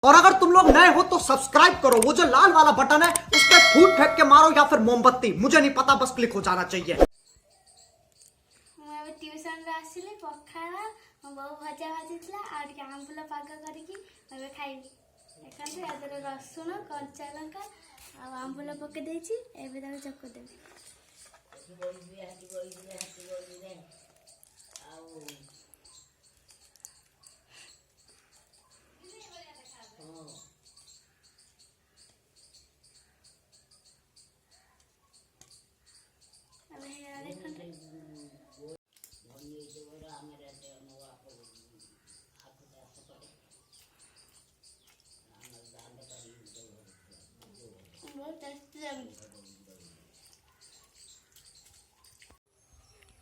और अगर तुम लोग नए हो तो सब्सक्राइब करो, वो जो लाल वाला बटन है उस पर फूट फेंक के मारो या फिर मोमबत्ती, मुझे नहीं पता, बस क्लिक हो जाना चाहिए। मैं ट्यूशन रे आसिले पखाड़ा बहु भजा भाजी और आंबुल पाग करके खाइबी। देखते याद रसुण कंचा लंका आंबुल पके देछि एबे ताको चक्कर देबी।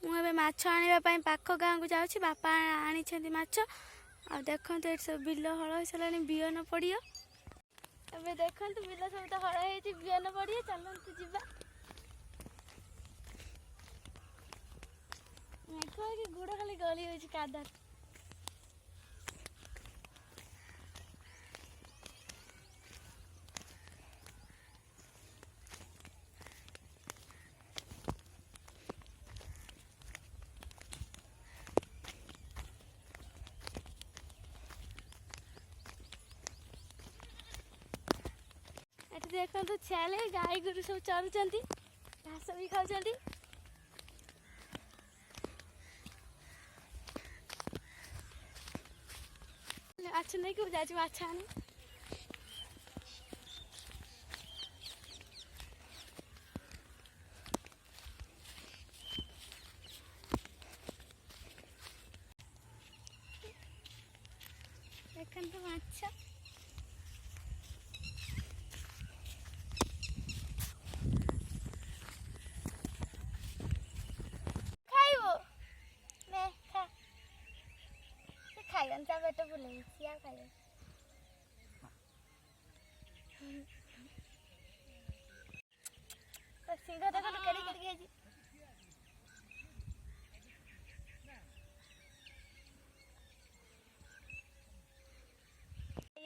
मुझे माछ आने पाख गाँव को जाऊँ बापा आनी माछ आ देखते ये सब बिल हल हो सारा बिहन पड़ियो। ए देखते बिल सब तो हल हो बिहन पड़ियो चलते जीवा गुड़ खाली गली हो कादर। देखो तो छेले गाई गोरु सब चलुचंती घास भी खाउचंती। माछ नहीं को जाची माछ आनी देखन तो माछ पेट बुले सिया खाइए सिंह देखो तो केड़ी केड़ी गेजी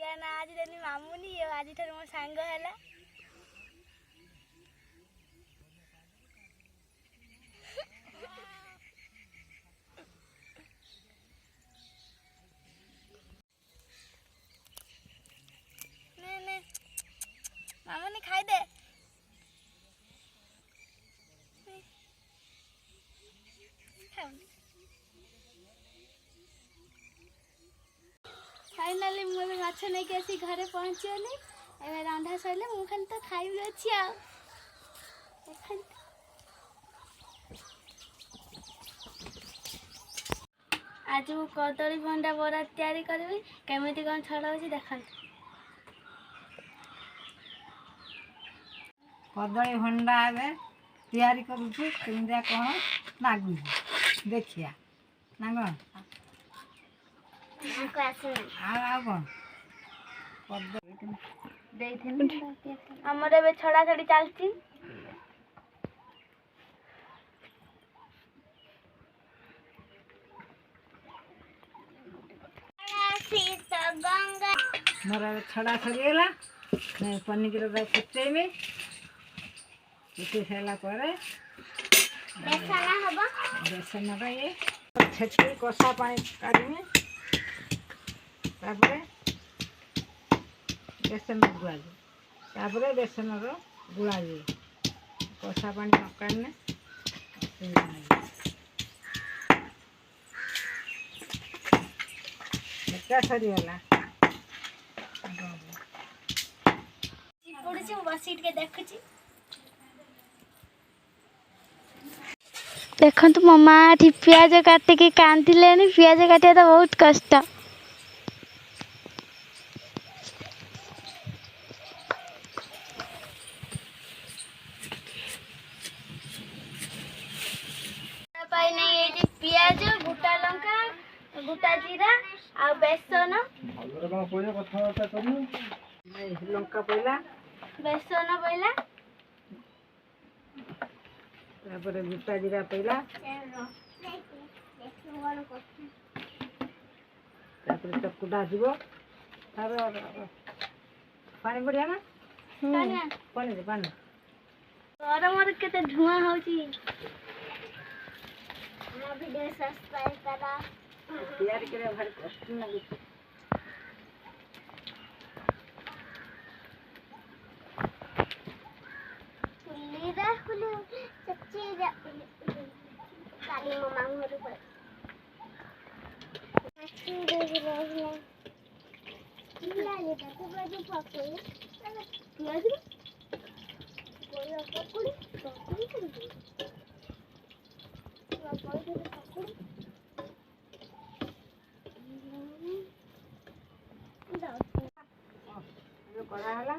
या ना आज देनी मामुनी ये आज ठार मो सांग हैला मामुनी खाई दे फाइनाली मुझे माछ नहीं कि आसी घरे पहुँचली ए रंधा सैले मु खाली तो खाइबी अछि आ आज मु कदली भंडा बरा तैयारी करबी केमिति कोन छड़ा होची देखा। कदली भंडा तैयारी करुछु केमितिया कौन लागु देखिया ना हमर एबे छड़ा छड़ी चलती मोर छड़ा सरीगला पनीर फुटेमी फुटे सारा बेसन ये छेची कषा पानी काढ़ी बेसन गुड़ा बेसन गुड़ा कषा पानी न काढ़ने सरीगला बस देखु मो माँ पियाज काटिकी कांदिले पियाज काटिया तो बहुत कष्ट। पियाज गोटा लंका गोटा जीरा आ बेसन लंका पड़ा बेसन पड़ा गोटा जीरा पड़ा चकुटा जीव पानी बढ़िया ना पानी पानी दे पानी गरम केते धुआं होची हम वीडियो सब्सक्राइब करा तैयारी करे भारी कष्ट लागे लीदा खुले सच्ची काली मम्मा घर पर अच्छी देख रहे हैं लीदा लीदा तो बड़ी पकड़ी प्याज कोई पकड़ी पकड़ी पकड़ी कड़ा हला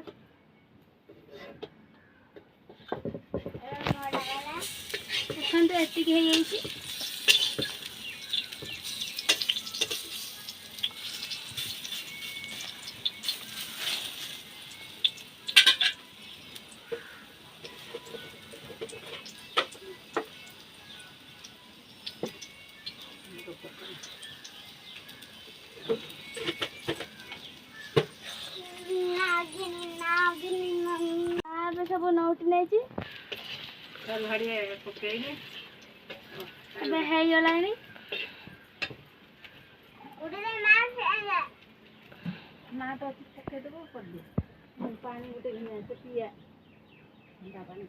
এখন তো এতিকি হয়ে যাইছি सब नोट नहीं चल भारी पकेगी ଏବେ ହେଇଗଲାଣି ना तो पके देबो कर दे पानी गोटे घिना से पिया ठंडा पानी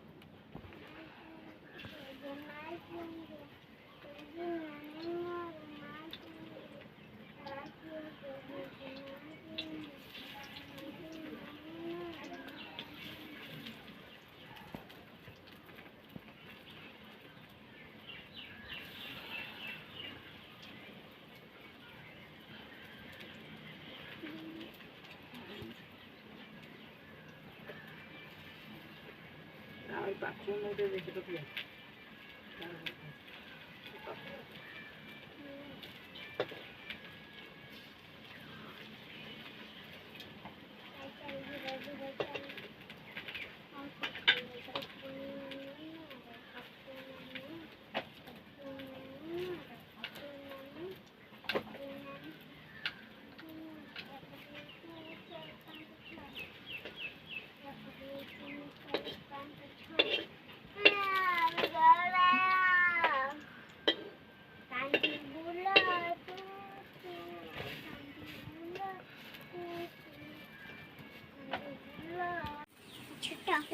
और पाछे में दे दे तो पिया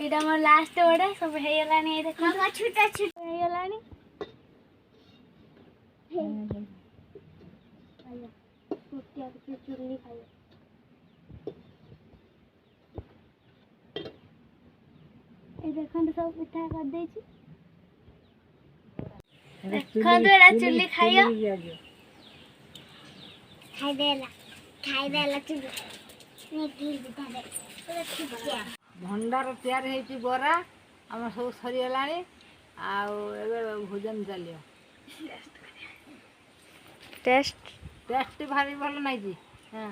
এটা আমার লাস্ট ওটা সব হয়ে গেলানি এই দেখো ছোটা ছোট হয়ে গেলানি চুল্লি খাই এই দেখুন সব পিঠা করে দিয়েছি দেখুন এরা চুল্লি খাইও খাই দেলা চুল্লি নিকি পিঠা দে भंडार तैयार होती बरा आम सब सरीगला भोजन चलिए टेस्ट टेस्ट भारी भल नहीं जी हाँ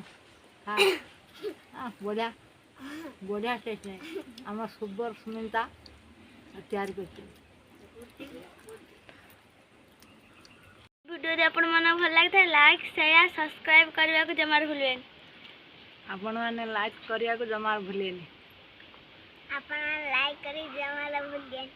हाँ बढ़िया बढ़िया टेस्ट नहीं आम सुबर सुमिता तैयार कर वीडियो आपण मन भल लगता लाइक शेयर सब्सक्राइब करने को जमार भूलें आपण मैंने लाइक करने को जमार भूलें आप लाइक करी जमार भूलें।